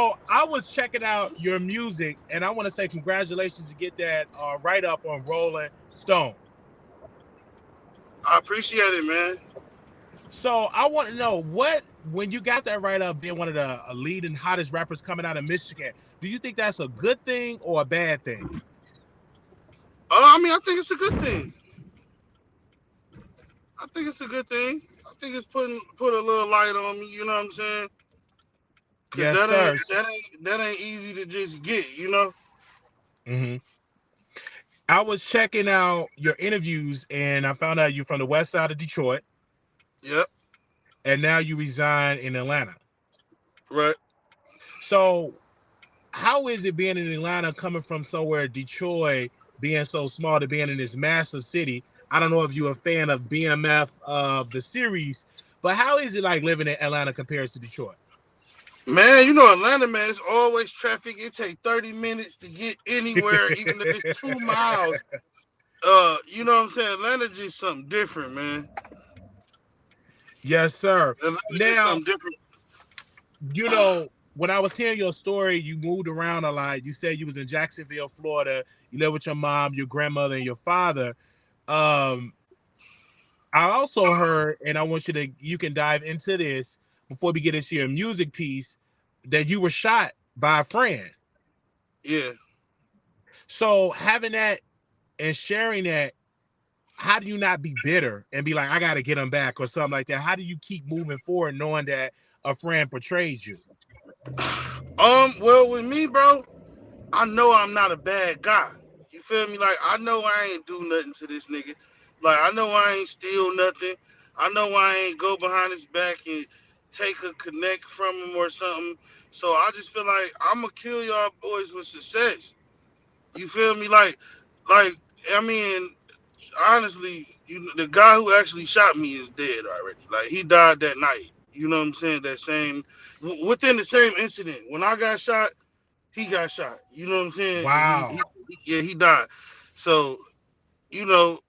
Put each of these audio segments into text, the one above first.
So I was checking out your music, and I want to say congratulations to get that write up on Rolling Stone. I appreciate it, man. So I want to know what when you got that write up, being one of the leading hottest rappers coming out of Michigan. Do you think that's a good thing or a bad thing? I mean, I think it's a good thing. I think it's a good thing. I think it's put a little light on me. You know what I'm saying? Cause Yes, sir. that ain't easy to just get. You know? Hmm. I was checking out your interviews, and I found out you're from the west side of Detroit, Yep. and now you reside in Atlanta. Right. So how is it being in Atlanta, coming from somewhere Detroit, being so small, to being in this massive city? I don't know if you're a fan of BMF of the series, but how is it like living in Atlanta compared to Detroit? Man, you know Atlanta, man, it's always traffic. It take 30 minutes to get anywhere, even if it's 2 miles. You know what I'm saying? Atlanta just something different, man. Yes, sir. Atlanta just Now, something different. when I was hearing your story, you moved around a lot. You said you was in Jacksonville, Florida. You lived with your mom, your grandmother, and your father. Um, I also heard, and I want you can dive into this before we get into your music piece, that you were shot by a friend. Yeah. So having that and sharing that, how do you not be bitter and be like, I got to get him back or something like that? How do you keep moving forward knowing that a friend betrayed you? Well, with me, bro, I know I'm not a bad guy. You feel me? Like I know I ain't do nothing to this nigga. Like I know I ain't steal nothing. I know I ain't go behind his back and take a connect from him or something. So I just feel like I'ma kill y'all boys with success. You feel me? Like I mean, honestly, the guy who actually shot me is dead already. Like he died that night. You know what I'm saying? That same within the same incident. When I got shot, he got shot. You know what I'm saying? And Wow. yeah, he died. So you know,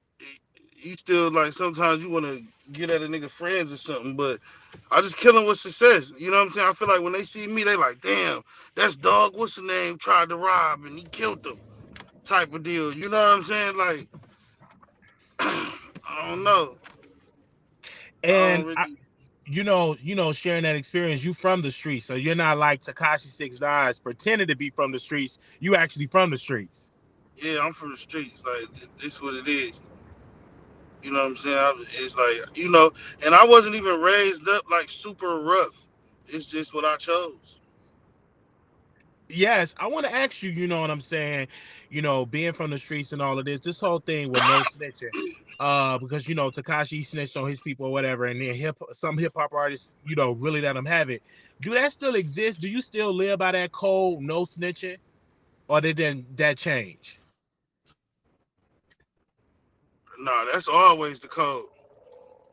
you still like sometimes you want to get at a nigga friends or something, but I just kill him with success. You know what I'm saying? I feel like when they see me, they like, damn, that's dog. What's the name? Tried to rob and he killed them. Type of deal. You know what I'm saying? Like, I don't know. I don't And really. sharing that experience, you from the streets, so you're not like Takashi 6 9 pretending to be from the streets. You actually from the streets. Yeah, I'm from the streets. Like, this what it is. You know what I'm saying? It's like and I wasn't even raised up like super rough. It's just what I chose. Yes, I want to ask you, you know what I'm saying, being from the streets and all of this whole thing with no snitching. Because Takashi snitched on his people or whatever, and then some hip hop artists, really let them have it. Do that still exist? Do you still live by that code, no snitching, or did then that change? Nah, that's always the code.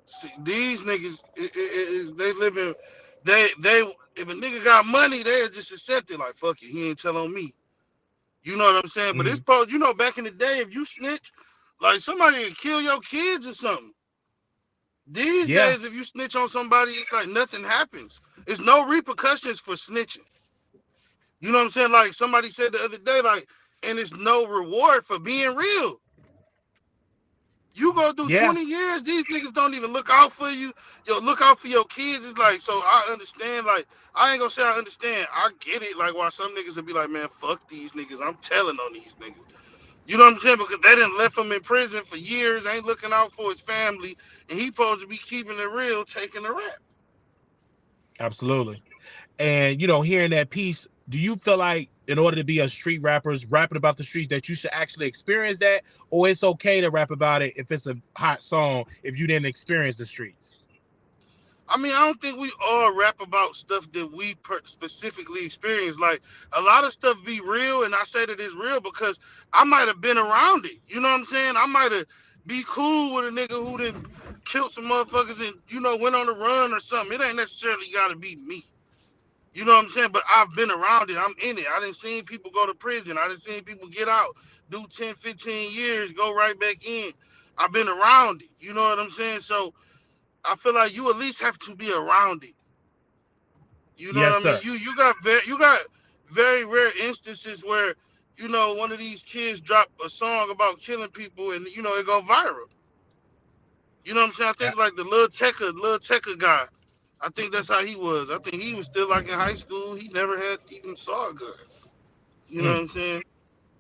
See, these niggas, they live in, they if a nigga got money, they just accept it. Like fuck it, he ain't tell on me. You know what I'm saying? But it's Hmm. supposed, back in the day, if you snitch, like somebody would kill your kids or something. These Yeah, days, if you snitch on somebody, it's like nothing happens. There's no repercussions for snitching. You know what I'm saying? Like somebody said the other day, like, and it's no reward for being real. You go through yeah, 20 years, these niggas don't even look out for you. Yo, look out for your kids. It's like, so I understand. Like, I ain't gonna say I understand. I get it. Like, why some niggas would be like, man, fuck these niggas. I'm telling on these niggas. You know what I'm saying? Because they didn't left him in prison for years, ain't looking out for his family, and he supposed to be keeping it real, taking the rap. absolutely. And hearing that piece, do you feel like in order to be a street rapper, rapping about the streets, that you should actually experience that, or it's okay to rap about it if it's a hot song if you didn't experience the streets? I mean, I don't think we all rap about stuff that we specifically experience. Like a lot of stuff be real, and I say that it's real because I might have been around it. You know what I'm saying? I might have be cool with a nigga who didn't killed some motherfuckers and went on the run or something. It ain't necessarily got to be me. You know what I'm saying? But I've been around it. I'm in it. I done seen people go to prison. I done seen people get out, do 10, 15 years, go right back in. I've been around it. You know what I'm saying? So I feel like you at least have to be around it. You know Yes, what I mean? sir. You got very rare instances where one of these kids drop a song about killing people and it go viral. You know what I'm saying? I Uh, think like the Lil Tecca guy. I think that's how he was. I think he was still like in high school. He never had even saw a gun. You know what mm, I'm saying?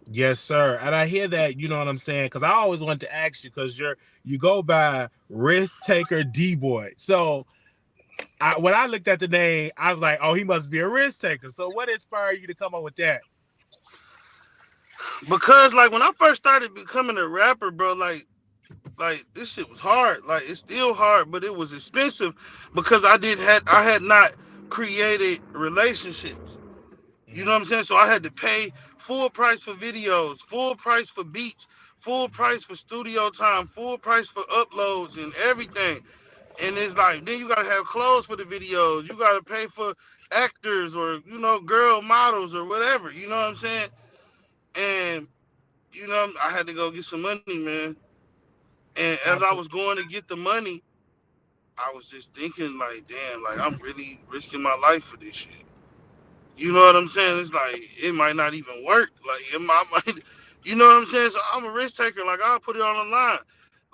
yes, sir. And I hear that, you know what I'm saying? Because I always wanted to ask you because you go by Risk Taker D Boy. So when I looked at the name, I was like, oh, he must be a risk taker. So what inspired you to come up with that? Because like when I first started becoming a rapper, bro, like this shit was hard. Like it's still hard, but it was expensive because I had not created relationships. You know Mhm. what I'm saying? So I had to pay full price for videos, full price for beats, full price for studio time, full price for uploads and everything. And it's like then you gotta have clothes for the videos. You gotta pay for actors or girl models or whatever. You know what I'm saying? And I had to go get some money, man. And as I was Absolutely. going to get the money, I was just thinking like, damn, like I'm really risking my life for this shit. You know what I'm saying? It's like it might not even work. Like might, you know what I'm saying? So I'm a risk taker. Like I'll put it on the line.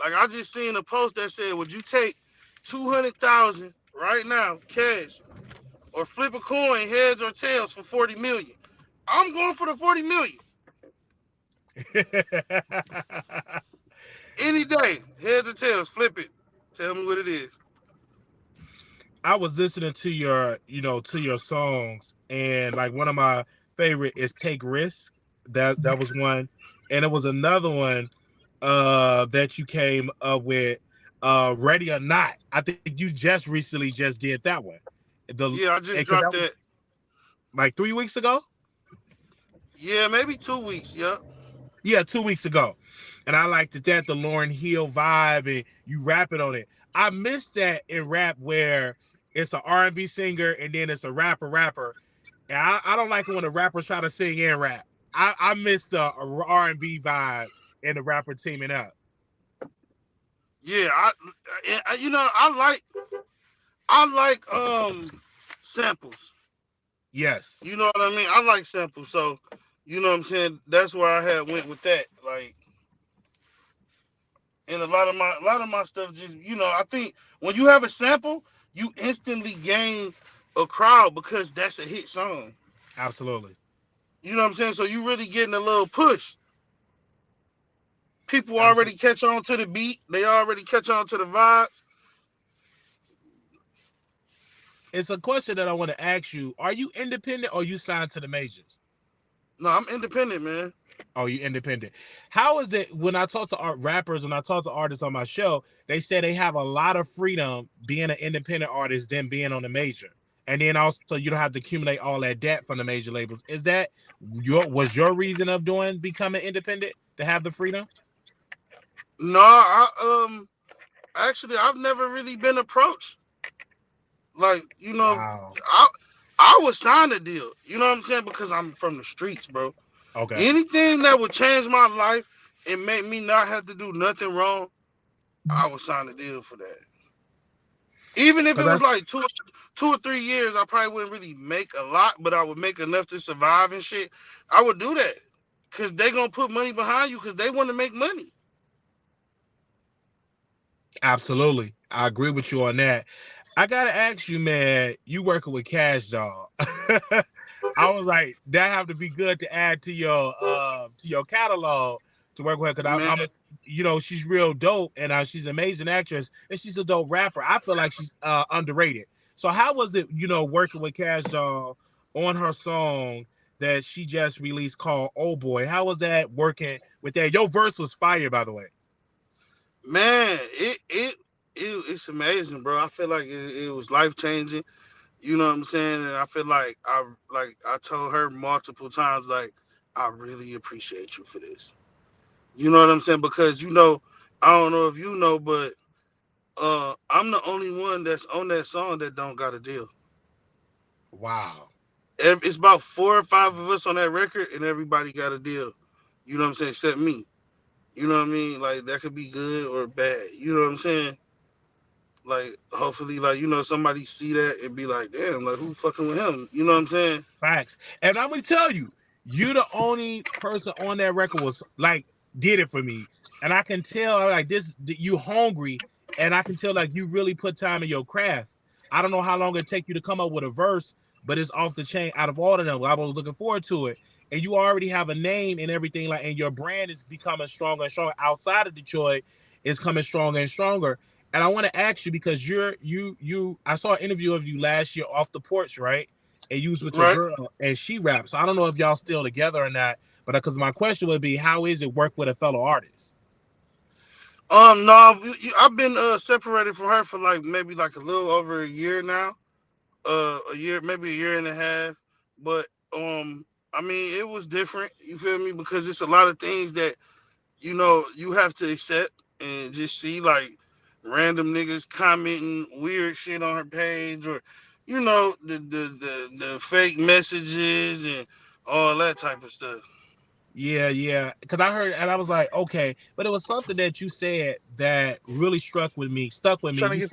Like I just seen a post that said, "Would you take 200,000 right now, cash, or flip a coin, heads or tails, for 40 million?" I'm going for the 40 million any day. Heads or tails, flip it. Tell me what it is. I was listening to to your songs, and like one of my favorite is Take Risk. That was one, and it was another one that you came up with, Ready or Not. I think you just recently just did that one. The Yeah, I just because dropped that was that. like 3 weeks ago. Yeah, maybe 2 weeks. Yep. Yeah, 2 weeks ago. And I liked that the Lauryn Hill vibe and you rapping on it. I miss that in rap where it's an R&B singer and then it's a rapper. And I don't like it when the rappers try to sing and rap. I miss the R&B vibe and the rapper teaming up. Yeah, I like samples. Yes, You know what I mean? I like samples, so you know what I'm saying. That's where I had went with that. Like, and a lot of my stuff just I think when you have a sample, you instantly gain a crowd because that's a hit song. absolutely. You know what I'm saying? So you really getting a little push. People already Absolutely. catch on to the beat. They already catch on to the vibe. It's a question that I want to ask you. Are you independent or you signed to the majors? No, I'm independent, man. Oh, you independent. How is it when I talk to rappers, when I talk to artists on my show, they say they have a lot of freedom being an independent artist than being on a major. And then also you don't have to accumulate all that debt from the major labels. Is that your reason of doing becoming independent to have the freedom? No, actually I've never really been approached. Like, Wow. I I would sign a deal. You know what I'm saying? Because I'm from the streets, bro. Okay. Anything that would change my life and make me not have to do nothing wrong, I would sign a deal for that. Even if it Because was like 2 or 3 years, I probably wouldn't really make a lot, but I would make enough to survive and shit. I would do that. Cause they gonna put money behind you because they want to make money. absolutely. I agree with you on that. I gotta ask you, man, you working with Cash Doll. I was like, that have to be good to add to your catalog to work with her because Man, I'm a, she's real dope and she's an amazing actress and she's a dope rapper. I feel like she's underrated. So how was it, working with Cash Doll on her song that she just released called "Oh Boy"? How was that working with that? Your verse was fire, by the way. man, it's amazing, bro. I feel like it was life changing. You know what I'm saying? And I feel like I told her multiple times, like, I really appreciate you for this. You know what I'm saying? Because I don't know if you know, but I'm the only one that's on that song that don't got a deal. Wow. It's about 4 or 5 of us on that record, and everybody got a deal. You know what I'm saying? Except me. You know what I mean? Like that could be good or bad. You know what I'm saying? Like, hopefully, like, somebody see that and be like, damn, like, who fucking with him? You know what I'm saying? Facts. And I'm gonna tell you, you the only person on that record was like did it for me. And I can tell like this you hungry, and I can tell like you really put time in your craft. I don't know how long it take you to come up with a verse, but it's off the chain out of all of them. I was looking forward to it. And you already have a name and everything, like, and your brand is becoming stronger and stronger outside of Detroit. It's coming stronger and stronger. And I want to ask you because I saw an interview of you last year off the porch, right? And you was with your Right? girl and she raps. So I don't know if y'all still together or not, but because my question would be, how is it work with a fellow artist? No, I've been separated from her for like maybe like a little over a year now. A year, maybe a year and a half. But I mean, it was different. You feel me? Because it's a lot of things that you have to accept and just see, like random niggas commenting weird shit on her page, or the fake messages and all that type of stuff. Yeah, yeah. Because I heard and I was like, okay, but it was something that you said that really stuck with me. Trying to get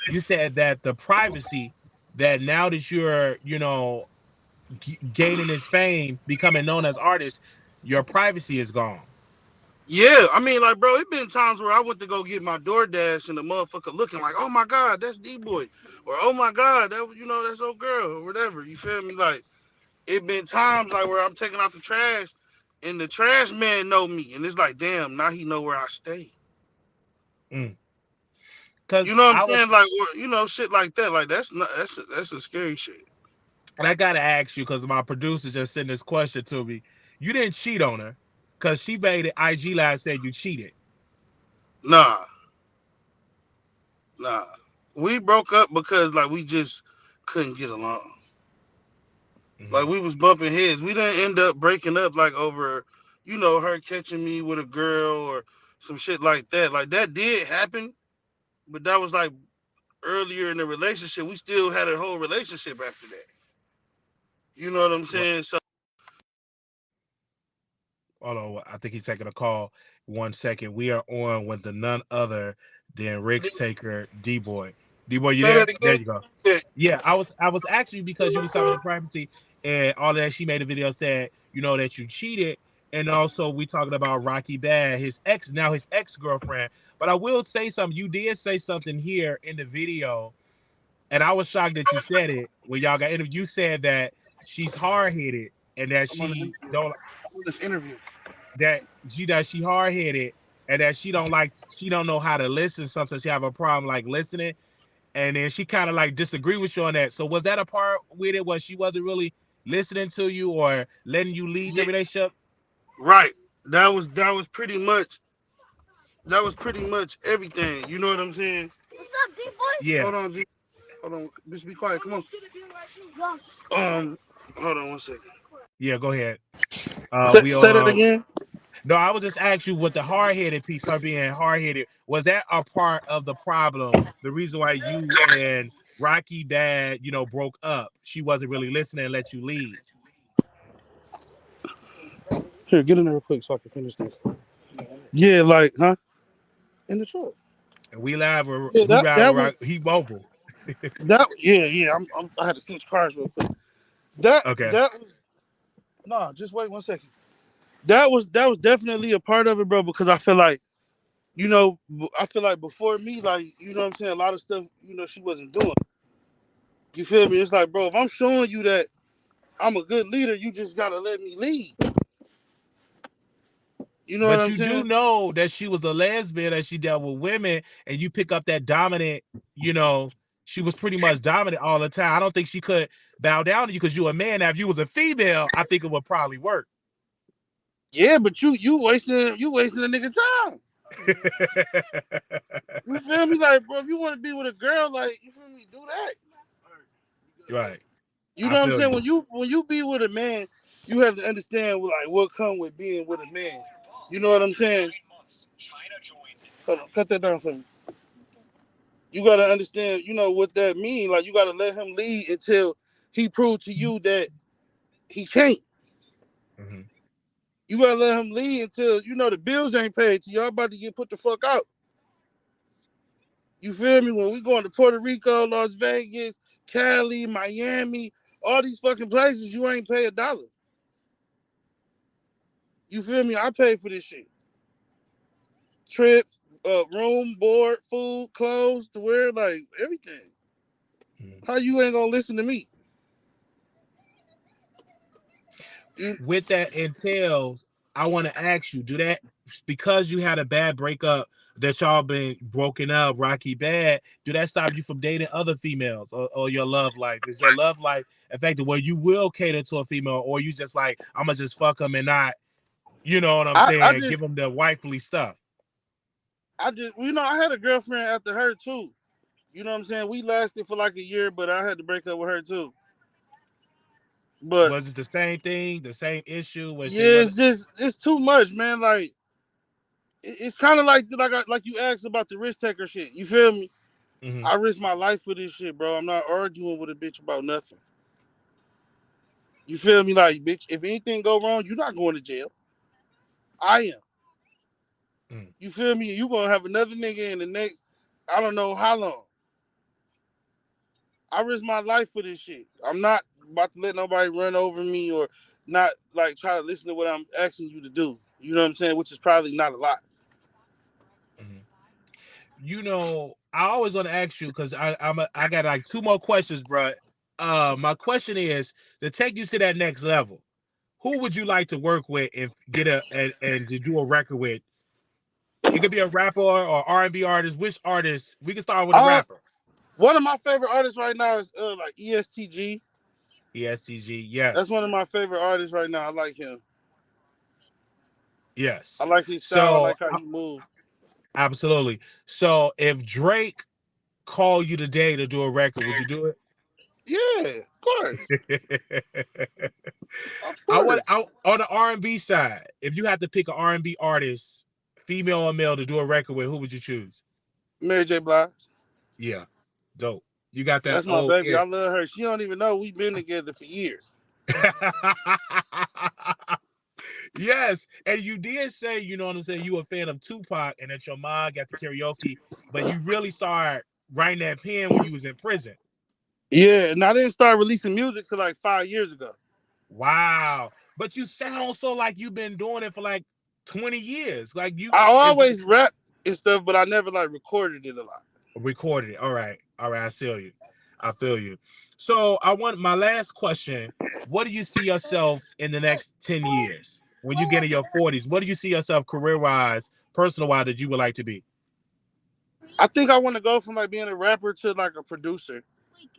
You said that the privacy that now that you're, gaining this fame, becoming known as artist, your privacy is gone. Yeah, I mean, like, bro, it been times where I went to go get my DoorDash and the motherfucker looking like, oh my God, that's D boy, or oh my God, that's old girl, or whatever. You feel me? Like, it been times like where I'm taking out the trash, and the trash man know me, and it's like, damn, now he know where I stay. Mm. You Because know what I'm I saying? was Like, or, shit like that. Like, that's not that's a scary shit. and I gotta ask you because my producer just sent this question to me. You didn't cheat on her because she made it IG live said you cheated. Nah, nah. We broke up because like we just couldn't get along. Like Mm-hmm. we was bumping heads. We didn't end up breaking up like over, her catching me with a girl or some shit like that. Like that did happen, but that was like earlier in the relationship. We still had a whole relationship after that. You know what I'm Well, saying? So hold on, I think he's taking a call. 1 second. We are on with the none other than RiskTaker D Boy. D Boy, you say that there? There again. you go. Yeah. Yeah, I was actually because you was talking about the privacy and all of that. She made a video said, that you cheated. And also we talking about Rocky Bad, his ex-girlfriend. But I will say something. You did say something here in the video, and I was shocked that you said it when y'all got interviewed. You said that she's hard headed and that I'm on the she interview. don't I'm on this interview. that she hard headed and that she don't know how to listen. Sometimes she have a problem like listening, and then she kind of like disagree with you on that. So was that a part with it? Was she wasn't really listening to you or letting you lead the Yeah, relationship? right. That was pretty much everything. You know what I'm saying? What's up, D boy? Yeah, Hold on, G. Hold on. Just be quiet. Come on. Um, hold on one second. yeah. Go ahead. Say, We say that on. again. No, I was just asking you what the hard headed piece, her being hard headed, was that a part of the problem? The reason why you and Rocky Bad, broke up. She wasn't really listening and let you lead. Here, get in there real quick so I can finish this. Yeah, like, huh? In the truck. And we live with Yeah, that was he mobile. that. Yeah, yeah. I had to switch cars real quick. That Okay. that was nah. Just wait 1 second. That was definitely a part of it, bro. Because I feel like I feel like before me, like what I'm saying, a lot of stuff she wasn't doing. You feel me? It's like, bro, if I'm showing you that I'm a good leader, you just gotta let me lead. You know what But I'm you do saying? know that she was a lesbian and she dealt with women, and you pick up that dominant, you know, she was pretty much dominant all the time. I don't think she could bow down to you because you're a man. Now, if you was a female, I think it would probably work. Yeah, but you wasting a nigga time. You feel me? Like, bro, if you want to be with a girl, like, you feel me? Do that. Right. You I know what I'm feel saying? you. When you be with a man, you have to understand like what come with being with a man. You know what I'm saying? Hold on, cut that down for me. You gotta understand, what that mean. Like, you gotta let him lead until he prove to you that he can't. Hmm. You gotta let him lead until the bills ain't paid. Till y'all about to get put the fuck out. You feel me? When we going to Puerto Rico, Las Vegas, Cali, Miami, all these fucking places, you ain't pay $1. You feel me? I pay for this shit. Trips, room, board, food, clothes to wear, like everything. Mhm. How you ain't gonna listen to me? You, With that entails, I want to ask you, do that because you had a bad breakup that y'all been broken up, rocky bad, do that stop you from dating other females or your love life? Is your love life affected where you will cater to a female or you just like, I'm gonna just fuck them and not, you know what I'm I saying, give just, them the wifely stuff? I had a girlfriend after her too. You know what I'm saying? We lasted for like a year, but I had to break up with her too. But Was it the same thing, the same issue, which they yeah, was? it's just it's too much, man. Like it's kind of like you asked about the risk taker shit. You feel me? Mm-hmm, I risk my life for this shit, bro. I'm not arguing with a bitch about nothing. You feel me? Like, bitch, if anything go wrong, you're not going to jail. I am. mm-hmm, You feel me? You gonna have another nigga in the next, I don't know how long. I risk my life for this shit. I'm not about to let nobody run over me or not like try to listen to what I'm asking you to do. You know what I'm saying? Which is probably not a lot. mm-hmm. I always want to ask you because I got like two more questions, bro. My question is to take you to that next level. Who would you like to work with and get and to do a record with? It could be a rapper or R&B artist. Which artist? We can start with a Uh, rapper. One of my favorite artists right now is like ESTG. ESTG, That's one yes, of my favorite artists right now. I like him. I yes. like his style. I So like how he moves. absolutely. So if Drake called you today to do a record, would you do Yeah, of course, it? of I want course. on the R&B side. If you had to pick an R&B artist, female or male, to do a record with, who would you choose? Mary J. Blige. Yeah, dope. You got that That's my old baby. yeah. I love her. She don't even know we've been together for years. Yes, and you did say, you know what I'm saying, you were a fan of Tupac, and that your mom got the karaoke, but you really started writing that pen when you was in prison. Yeah, and I didn't start releasing music till like 5 years ago. Wow, but you sound so like you've been doing it for like 20 years. Like you I is always rap and stuff, but I never like recorded it a lot. recorded it. All right. All right. I feel you. I feel you. So I want my last question. What do you see yourself in the next 10 years? When you get in your 40s, what do you see yourself career wise, personal wise that you would like to be? I think I want to go from like being a rapper to like a producer,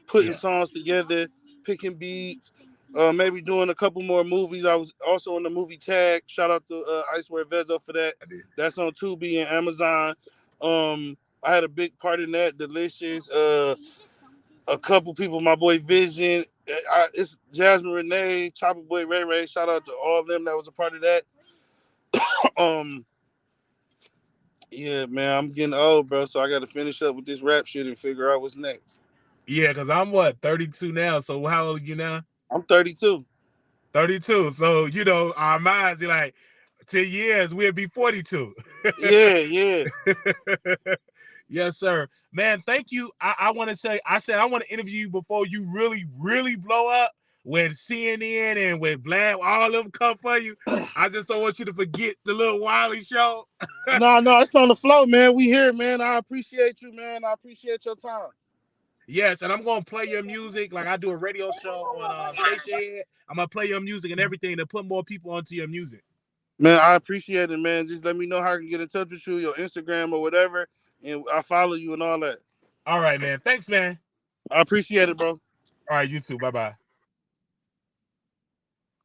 putting Yeah. songs together, picking beats, maybe doing a couple more movies. I was also in the movie Tag. Shout out to Icewear Vezo for that. I did. That's on Tubi and Amazon. I had a big part in that. Delicious. A couple people, my boy Vision. It's Jasmine Renee, Chopper Boy Ray Ray. Shout out to all of them that was a part of that. Um, yeah, man, I'm getting old, bro. So I got to finish up with this rap shit and figure out what's next. Yeah, because I'm what, 32 now. So how old are you now? I'm 32. 32. So, our minds are like 10 years, we'll be 42. Yeah, yeah. Yes, sir. Man, thank you. I want to say, I said I want to interview you before you really, really blow up when CNN and when Vlad, all of them come for you. I just don't want you to forget the little Wiley show. No, no, it's on the flow, man. We here, man. I appreciate you, man. I appreciate your time. Yes, and I'm gonna play your music like I do a radio show on Station Head. I'm gonna play your music and everything to put more people onto your music. Man, I appreciate it, man. Just let me know how I can get in touch with you, your Instagram or whatever, and I follow you and all that. All right, man. Thanks, man. I appreciate it, bro. All right, you too. Bye bye.